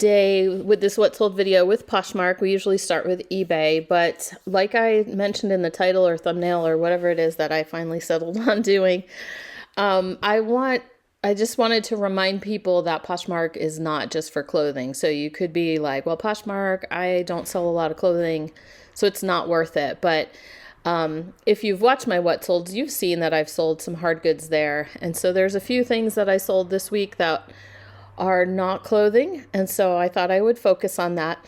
day with this What Sold video with Poshmark. We usually start with eBay, but like I mentioned in the title or thumbnail or whatever it is that I finally settled on doing, I just wanted to remind people that Poshmark is not just for clothing. So you could be like, well, Poshmark, I don't sell a lot of clothing, so it's not worth it. But if you've watched my What Solds, you've seen that I've sold some hard goods there. And so there's a few things that I sold this week that are not clothing. And so I thought I would focus on that.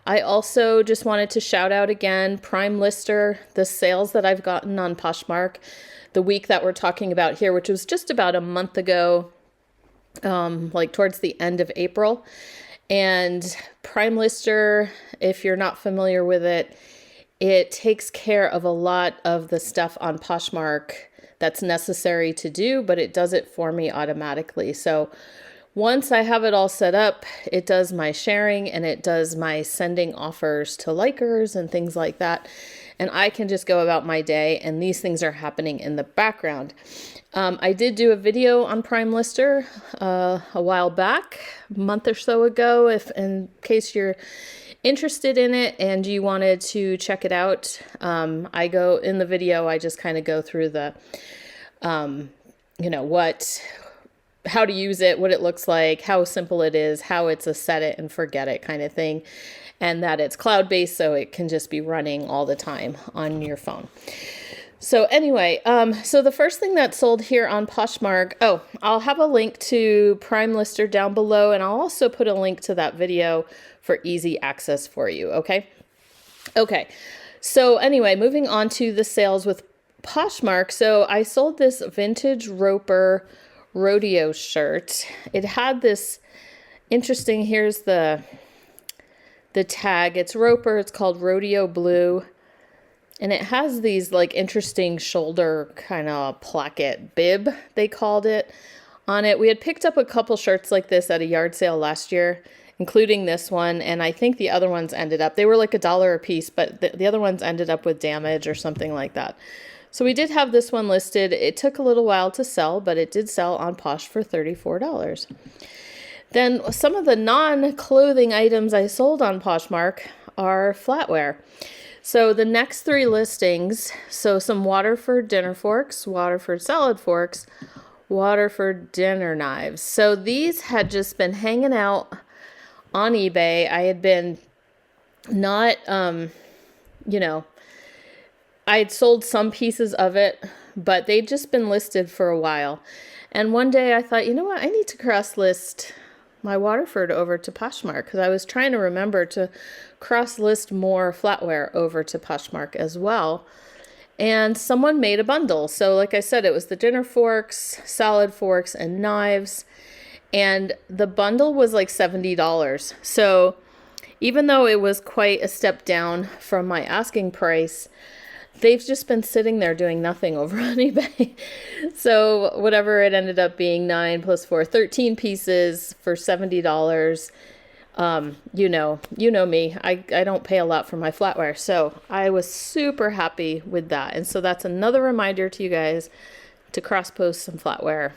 I also just wanted to shout out again, Prime Lister, the sales that I've gotten on Poshmark the week that we're talking about here, which was just about a month ago, like towards the end of April. And Prime Lister, if you're not familiar with it, it takes care of a lot of the stuff on Poshmark that's necessary to do, but it does it for me automatically. So once I have it all set up, it does my sharing and it does my sending offers to likers and things like that. And I can just go about my day, and these things are happening in the background. I did do a video on Prime Lister a while back, a month or so ago, in case you're interested in it and you wanted to check it out. I go in the video, I just kind of go through the, how to use it, what it looks like, how simple it is, how it's a set it and forget it kind of thing, and that it's cloud-based, so it can just be running all the time on your phone. So anyway, so the first thing that sold here on Poshmark, I'll have a link to Prime Lister down below, and I'll also put a link to that video for easy access for you, okay? Okay, so anyway, moving on to the sales with Poshmark. So I sold this vintage Roper rodeo shirt. It had this interesting, here's the tag. It's Roper, it's called Rodeo Blue. And it has these like interesting shoulder kind of placket bib, they called it, on it. We had picked up a couple shirts like this at a yard sale last year, including this one. And I think the other ones ended up, they were like $1 a piece, but the other ones ended up with damage or something like that. So we did have this one listed. It took a little while to sell, but it did sell on Posh for $34. Then some of the non-clothing items I sold on Poshmark are flatware. So the next three listings, so some Waterford dinner forks, Waterford salad forks, Waterford dinner knives. So these had just been hanging out on eBay. I had been not, I had sold some pieces of it, but they'd just been listed for a while. And one day I thought, you know what, I need to cross-list my Waterford over to Poshmark, because I was trying to remember to cross-list more flatware over to Poshmark as well. And someone made a bundle. So like I said, it was the dinner forks, salad forks, and knives. And the bundle was like $70. So even though it was quite a step down from my asking price, they've just been sitting there doing nothing over on eBay. So whatever it ended up being, 9 plus 4, 13 pieces for $70. You know me, I don't pay a lot for my flatware. So I was super happy with that. And so that's another reminder to you guys to cross-post some flatware.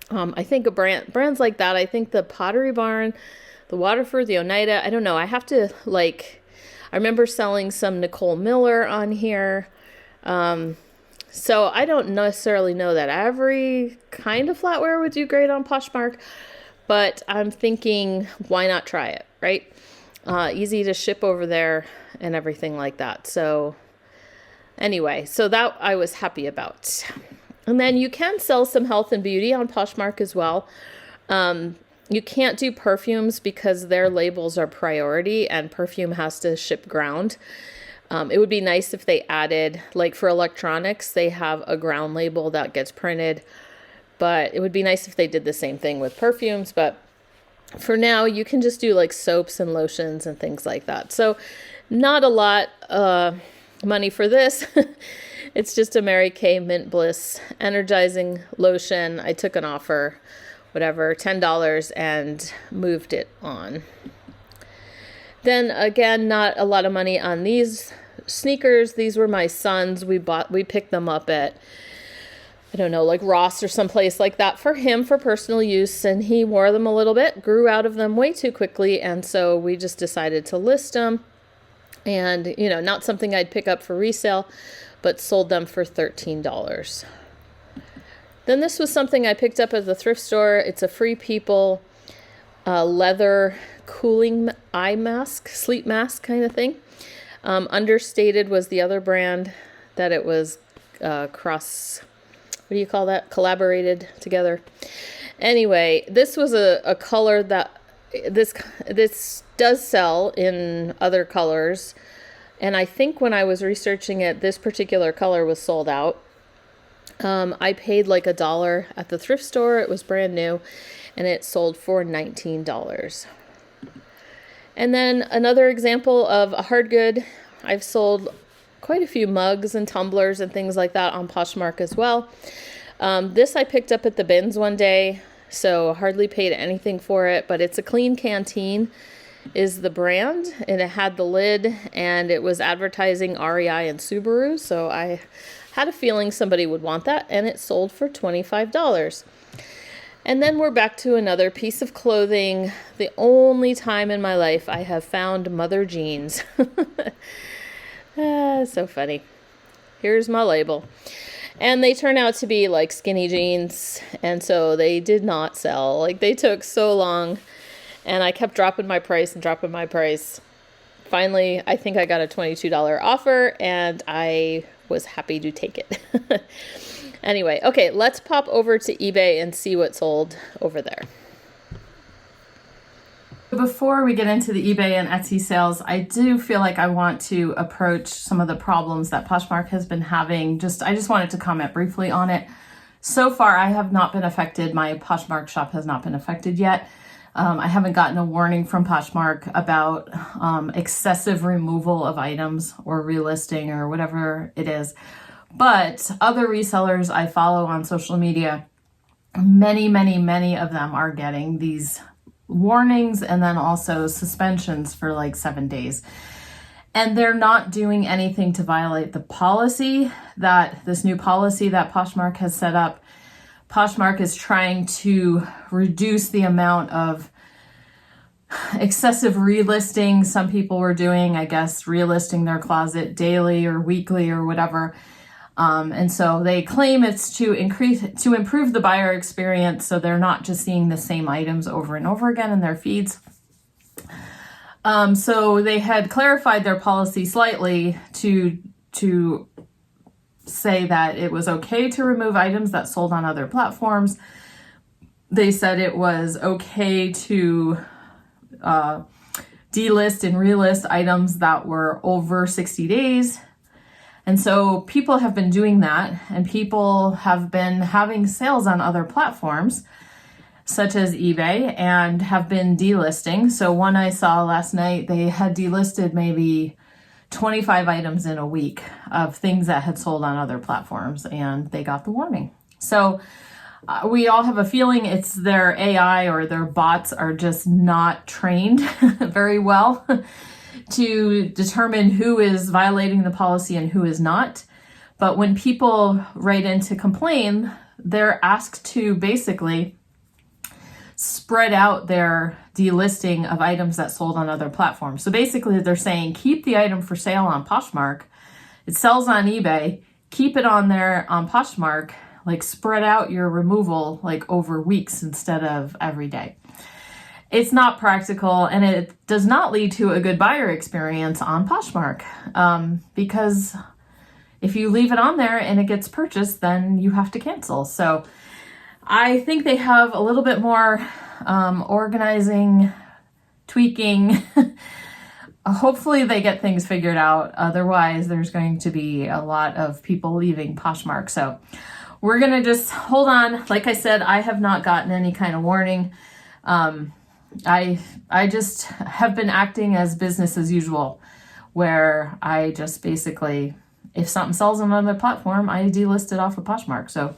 I think brands like that, I think the Pottery Barn, the Waterford, the Oneida, I don't know. I have to I remember selling some Nicole Miller on here. So I don't necessarily know that every kind of flatware would do great on Poshmark, but I'm thinking, why not try it, right? Easy to ship over there and everything like that. So anyway, so that I was happy about. And then you can sell some health and beauty on Poshmark as well. You can't do perfumes because their labels are priority and perfume has to ship ground. It would be nice if they added, like for electronics, they have a ground label that gets printed, but it would be nice if they did the same thing with perfumes. But for now, you can just do like soaps and lotions and things like that. So not a lot money for this. It's just a Mary Kay Mint Bliss energizing lotion. I took an offer, whatever, $10, and moved it on. Then again, not a lot of money on these sneakers. These were my son's. We picked them up at I don't know, like Ross or someplace like that for him for personal use. And he wore them a little bit, grew out of them way too quickly. And so we just decided to list them. And, you know, not something I'd pick up for resale, but sold them for $13. Then this was something I picked up at the thrift store. It's a Free People leather cooling eye mask, sleep mask kind of thing. Understated was the other brand that it was what do you call that? Collaborated together. Anyway, this was a color that this does sell in other colors. And I think when I was researching it, this particular color was sold out. I paid like $1 at the thrift store. It was brand new and it sold for $19. And then another example of a hard good, I've sold quite a few mugs and tumblers and things like that on Poshmark as well. This I picked up at the bins one day, so hardly paid anything for it, but it's a Clean Canteen is the brand, and it had the lid, and it was advertising REI and Subaru, so I had a feeling somebody would want that, and it sold for $25. And then we're back to another piece of clothing, the only time in my life I have found mother jeans. So funny. Here's my label. And they turn out to be like skinny jeans, and so they did not sell. Like, they took so long, and I kept dropping my price and dropping my price. Finally, I think I got a $22 offer, and I was happy to take it. Anyway, okay, let's pop over to eBay and see what sold over there. Before we get into the eBay and Etsy sales, I do feel like I want to approach some of the problems that Poshmark has been having. I just wanted to comment briefly on it. So far, I have not been affected. My Poshmark shop has not been affected yet. I haven't gotten a warning from Poshmark about excessive removal of items or relisting or whatever it is. But other resellers I follow on social media, many of them are getting these warnings and then also suspensions for like 7 days. And they're not doing anything to violate the policy this new policy that Poshmark has set up. Poshmark is trying to reduce the amount of excessive relisting some people were doing, I guess, relisting their closet daily or weekly or whatever. And so they claim it's to improve the buyer experience, so they're not just seeing the same items over and over again in their feeds. So they had clarified their policy slightly to say that it was okay to remove items that sold on other platforms. They said it was okay to delist and relist items that were over 60 days. And so people have been doing that, and people have been having sales on other platforms, such as eBay, and have been delisting. So one I saw last night, they had delisted maybe 25 items in a week of things that had sold on other platforms, and they got the warning. So we all have a feeling it's their AI or their bots are just not trained very well to determine who is violating the policy and who is not. But when people write in to complain, they're asked to basically spread out their delisting of items that sold on other platforms. So basically they're saying, keep the item for sale on Poshmark. It sells on eBay. Keep it on there on Poshmark. Like, spread out your removal like over weeks instead of every day. It's not practical, and it does not lead to a good buyer experience on Poshmark, because if you leave it on there and it gets purchased, then you have to cancel. So I think they have a little bit more organizing, tweaking. Hopefully they get things figured out. Otherwise, there's going to be a lot of people leaving Poshmark. So we're going to just hold on. Like I said, I have not gotten any kind of warning. I just have been acting as business as usual, where I just basically, if something sells on another platform, I delist it off of Poshmark. So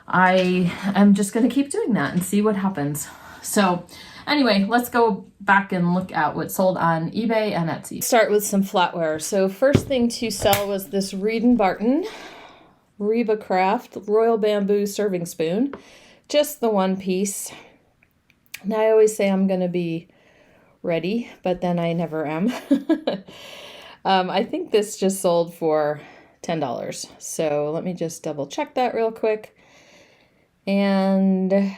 I am just going to keep doing that and see what happens. So anyway, let's go back and look at what sold on eBay and Etsy. Start with some flatware. So first thing to sell was this Reed & Barton Reba Craft Royal Bamboo Serving Spoon. Just the one piece. Now I always say I'm going to be ready, but then I never am. I think this just sold for $10. So let me just double check that real quick. And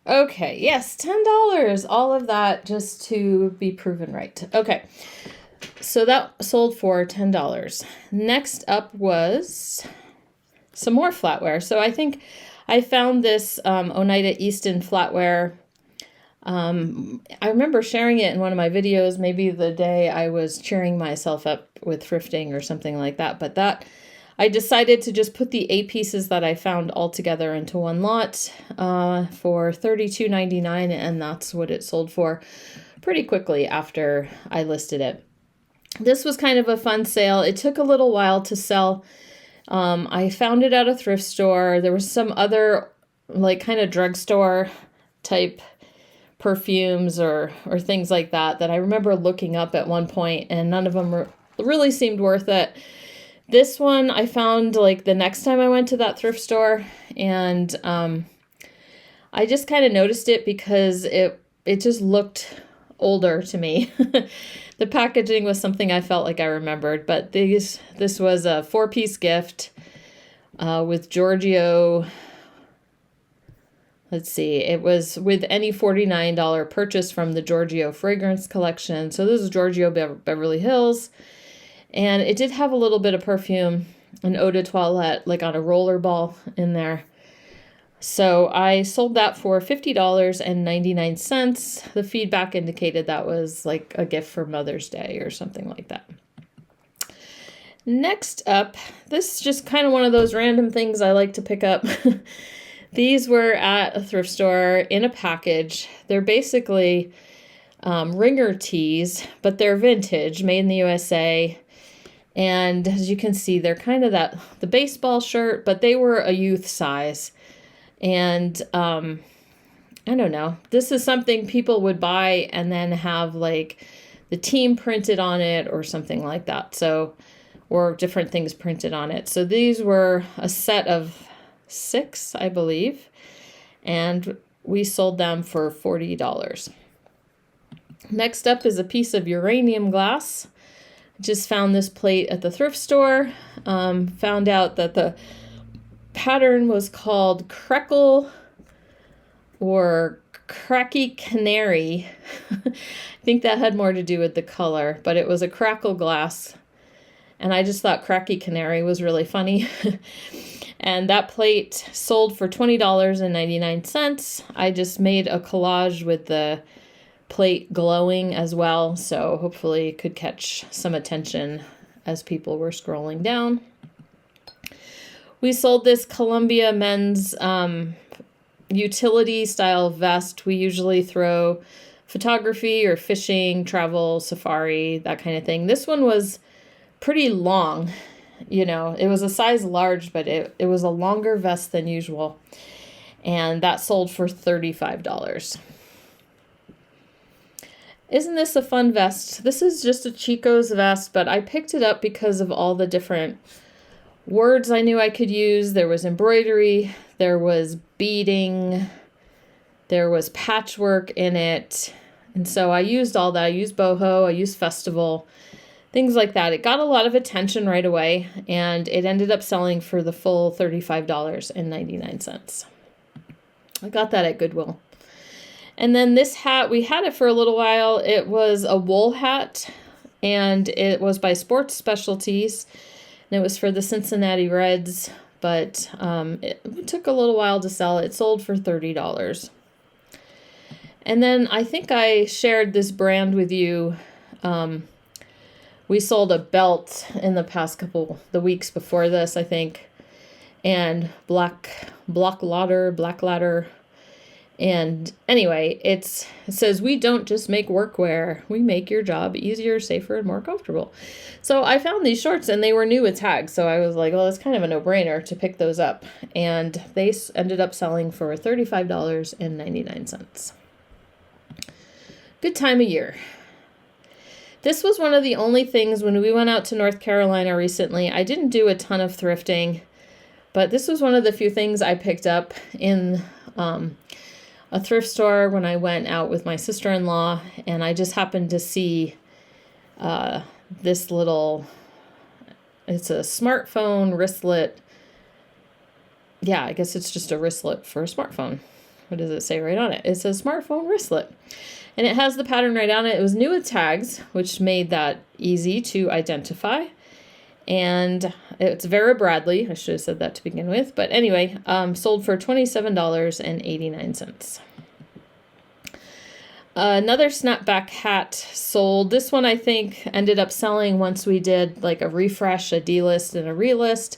okay, yes, $10. All of that just to be proven right. Okay, so that sold for $10. Next up was some more flatware. So I think I found this Oneida Easton flatware. I remember sharing it in one of my videos, maybe the day I was cheering myself up with thrifting or something like that. But that I decided to just put the 8 pieces that I found all together into one lot for $32.99, and that's what it sold for pretty quickly after I listed it. This was kind of a fun sale. It took a little while to sell. I found it at a thrift store. There was some other like kind of drugstore type perfumes or things like that I remember looking up at one point, and none of them really seemed worth it. This one I found like the next time I went to that thrift store, and I just kind of noticed it because it just looked older to me. The packaging was something I felt like I remembered, but this was a 4-piece gift with Giorgio. Let's see, it was with any $49 purchase from the Giorgio fragrance collection. So this is Giorgio Beverly Hills. And it did have a little bit of perfume, an eau de toilette, like on a roller ball in there. So I sold that for $50.99. The feedback indicated that was like a gift for Mother's Day or something like that. Next up, this is just kind of one of those random things I like to pick up. These were at a thrift store in a package. They're basically ringer tees, but they're vintage, made in the USA. And as you can see, they're kind of the baseball shirt, but they were a youth size. And I don't know, this is something people would buy and then have like the team printed on it or something like that. So, or different things printed on it. So these were a set of 6, I believe, and we sold them for $40. Next up is a piece of uranium glass. Just found this plate at the thrift store. Found out that the pattern was called Creckle or Cracky Canary. I think that had more to do with the color, but it was a crackle glass. And I just thought Cracky Canary was really funny. And that plate sold for $20.99. I just made a collage with the plate glowing as well, so hopefully it could catch some attention as people were scrolling down. We sold this Columbia men's utility style vest. We usually throw photography or fishing, travel, safari, that kind of thing. This one was pretty long. You know, it was a size large, but it was a longer vest than usual. And that sold for $35. Isn't this a fun vest? This is just a Chico's vest, but I picked it up because of all the different words I knew I could use. There was embroidery, there was beading, there was patchwork in it. And so I used all that. I used boho, I used festival, things like that. It got a lot of attention right away, and it ended up selling for the full $35.99. I got that at Goodwill. And then this hat, we had it for a little while. It was a wool hat, and it was by Sports Specialties, and it was for the Cincinnati Reds, but it took a little while to sell. It sold for $30. And then I think I shared this brand with you. We sold a belt in the past the weeks before this, I think, and Black Ladder. And anyway, it says, we don't just make workwear, we make your job easier, safer, and more comfortable. So I found these shorts and they were new with tags. So I was like, well, it's kind of a no-brainer to pick those up. And they ended up selling for $35.99. Good time of year. This was one of the only things when we went out to North Carolina recently. I didn't do a ton of thrifting. But this was one of the few things I picked up in a thrift store when I went out with my sister-in-law, and I just happened to see this little, it's a smartphone wristlet. Yeah, I guess it's just a wristlet for a smartphone. What does it say right on it? It says smartphone wristlet. And it has the pattern right on it. It was new with tags, which made that easy to identify. And it's Vera Bradley. I should have said that to begin with. But anyway, sold for $27.89. Another snapback hat sold. This one I think ended up selling once we did like a refresh, a delist, and a relist.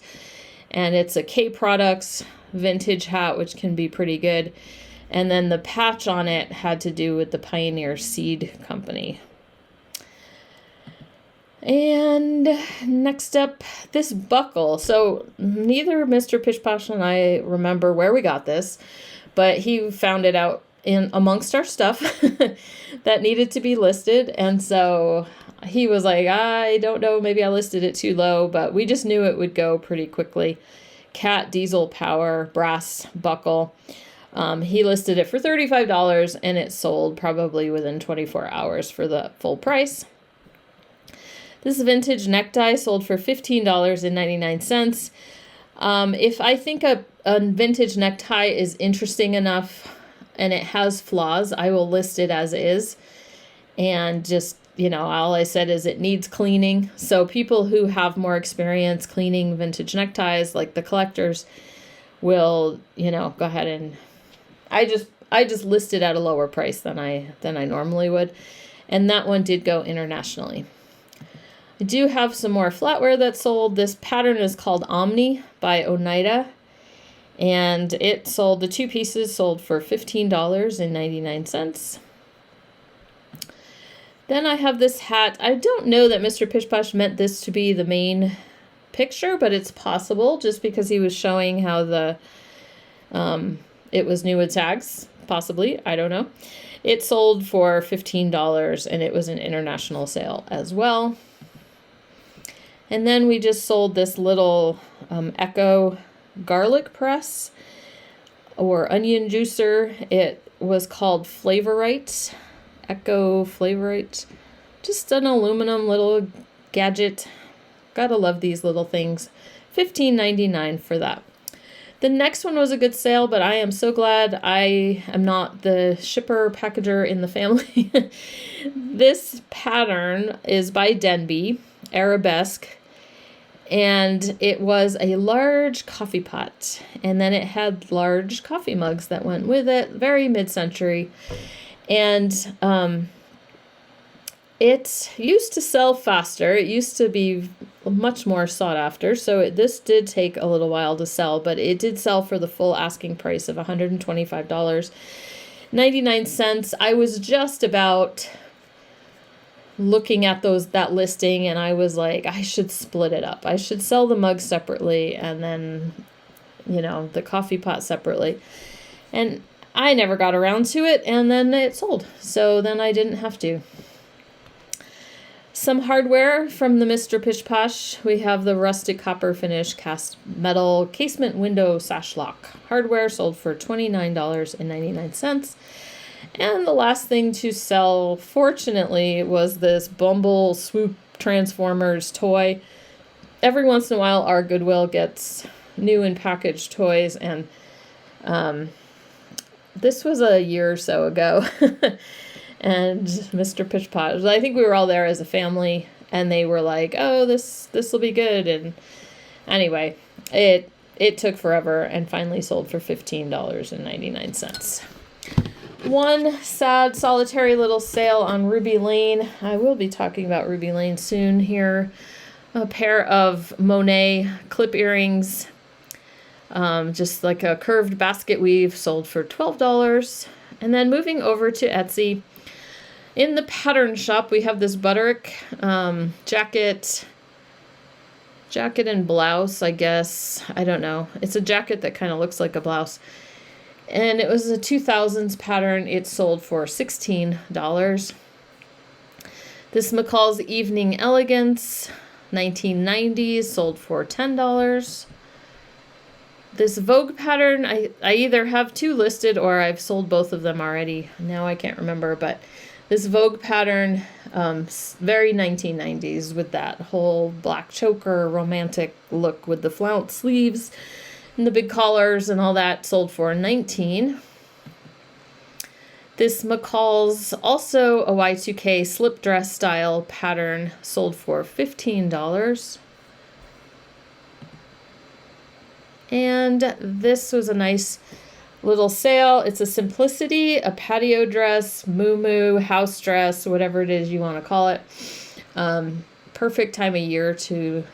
And it's a K Products vintage hat, which can be pretty good. And then the patch on it had to do with the Pioneer Seed Company. And next up, this buckle. So neither Mr. Pish Posh and I remember where we got this, but he found it out in amongst our stuff that needed to be listed. And so he was like, I don't know, maybe I listed it too low, but we just knew it would go pretty quickly. Cat diesel power brass buckle. He listed it for $35 and it sold probably within 24 hours for the full price. This vintage necktie sold for $15.99. If I think a vintage necktie is interesting enough and it has flaws, I will list it as is. And just, all I said is it needs cleaning. So people who have more experience cleaning vintage neckties, like the collectors, will, go ahead and I just listed at a lower price than I normally would. And that one did go internationally. I do have some more flatware that sold. This pattern is called Omni by Oneida. And it sold, the two pieces sold for $15.99. Then I have this hat. I don't know that Mr. Pish Posh meant this to be the main picture, but it's possible just because he was showing how the it was new with tags, possibly. I don't know. It sold for $15 and it was an international sale as well. And then we just sold this little Echo garlic press or onion juicer. It was called Flavorite, Echo Flavorite. Just an aluminum little gadget. Gotta love these little things. $15.99 for that. The next one was a good sale, but I am so glad I am not the shipper packager in the family. This pattern is by Denby, Arabesque, and it was a large coffee pot, and then it had large coffee mugs that went with it, very mid-century, and it used to sell faster. It used to be much more sought after, so this did take a little while to sell, but it did sell for the full asking price of $125.99. I was just about looking at that listing, and I was like, I should split it up. I should sell the mug separately and then, the coffee pot separately. And I never got around to it, and then it sold. So then I didn't have to. Some hardware from the Mr. Pish Posh. We have the rustic copper finish cast metal casement window sash lock. Hardware sold for $29.99. And the last thing to sell, fortunately, was this Bumble Swoop Transformers toy. Every once in a while, our Goodwill gets new and packaged toys, and this was a year or so ago. And Mr. Pish Posh, I think we were all there as a family, and they were like, oh, this will be good. And anyway, it took forever and finally sold for $15.99. One sad, solitary little sale on Ruby Lane. I will be talking about Ruby Lane soon here. A pair of Monet clip earrings, just like a curved basket weave, sold for $12. And then moving over to Etsy, in the pattern shop, we have this Butterick jacket and blouse, I guess. I don't know. It's a jacket that kind of looks like a blouse. And it was a 2000s pattern. It sold for $16. This McCall's Evening Elegance, 1990s, sold for $10. This Vogue pattern, I either have two listed or I've sold both of them already. Now I can't remember, but this Vogue pattern, very 1990s with that whole black choker romantic look with the flounce sleeves and the big collars and all that, sold for $19. This McCall's, also a Y2K slip dress style pattern, sold for $15. And this was a nice little sale. It's a Simplicity, a patio dress, moo-moo, house dress, whatever it is you want to call it. Perfect time of year to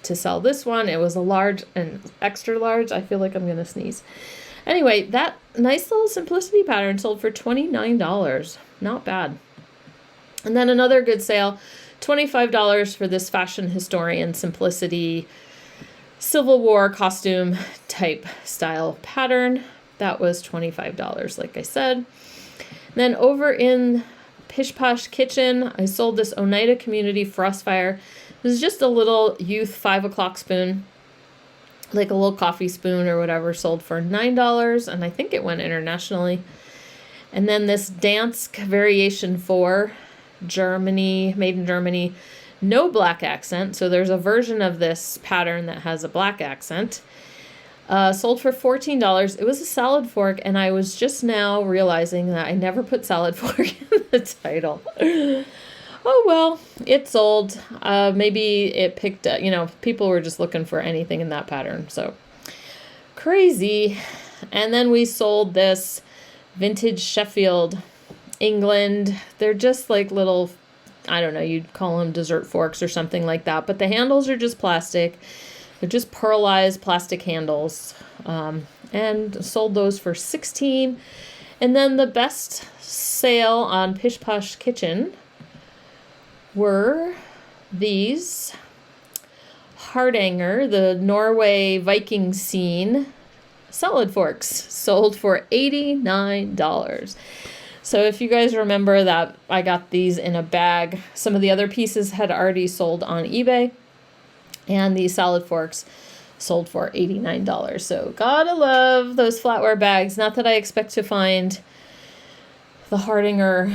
sell this one. It was a large and extra large. I feel like I'm going to sneeze. Anyway, that nice little Simplicity pattern sold for $29. Not bad. And then another good sale, $25 for this Fashion Historian Simplicity Civil War costume type style pattern. That was $25, like I said. Then over in Pish Posh Kitchen, I sold this Oneida Community Frostfire. This is just a little youth 5 o'clock spoon, like a little coffee spoon or whatever, sold for $9, and I think it went internationally. And then this Dansk Variation 4, Germany, made in Germany, no black accent. So there's a version of this pattern that has a black accent. Sold for $14. It was a salad fork, and I was just now realizing that I never put salad fork in the title. Oh well, it sold. Maybe it picked up, people were just looking for anything in that pattern. So crazy. And then we sold this vintage Sheffield, England. They're just like little, I don't know, you'd call them dessert forks or something like that. But the handles are just plastic. They're just pearlized plastic handles. And sold those for $16. And then the best sale on Pish Posh Kitchen were these Hardanger, the Norway Viking scene salad forks, sold for $89. So if you guys remember that I got these in a bag, some of the other pieces had already sold on eBay, and these salad forks sold for $89. So gotta love those flatware bags. Not that I expect to find the Hardanger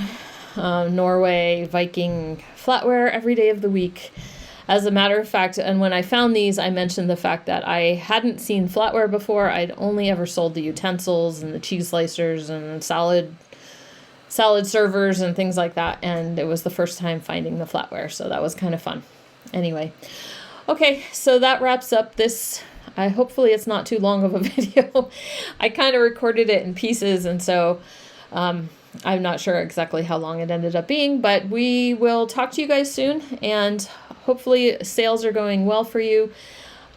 Norway Viking flatware every day of the week. As a matter of fact, and when I found these, I mentioned the fact that I hadn't seen flatware before. I'd only ever sold the utensils and the cheese slicers and salad servers and things like that, and it was the first time finding the flatware, so that was kind of fun. Anyway, okay, so that wraps up this. Hopefully it's not too long of a video. I kind of recorded it in pieces, and so I'm not sure exactly how long it ended up being, but we will talk to you guys soon, and hopefully sales are going well for you.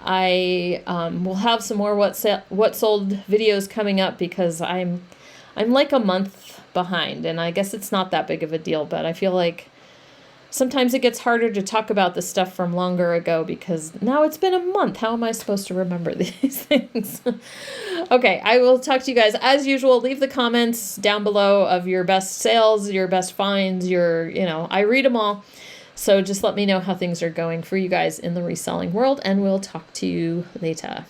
I will have some more what sold videos coming up, because I'm like a month behind, and I guess it's not that big of a deal, but I feel like sometimes it gets harder to talk about the stuff from longer ago, because now it's been a month. How am I supposed to remember these things? Okay, I will talk to you guys as usual. Leave the comments down below of your best sales, your best finds, I read them all. So just let me know how things are going for you guys in the reselling world, and we'll talk to you later.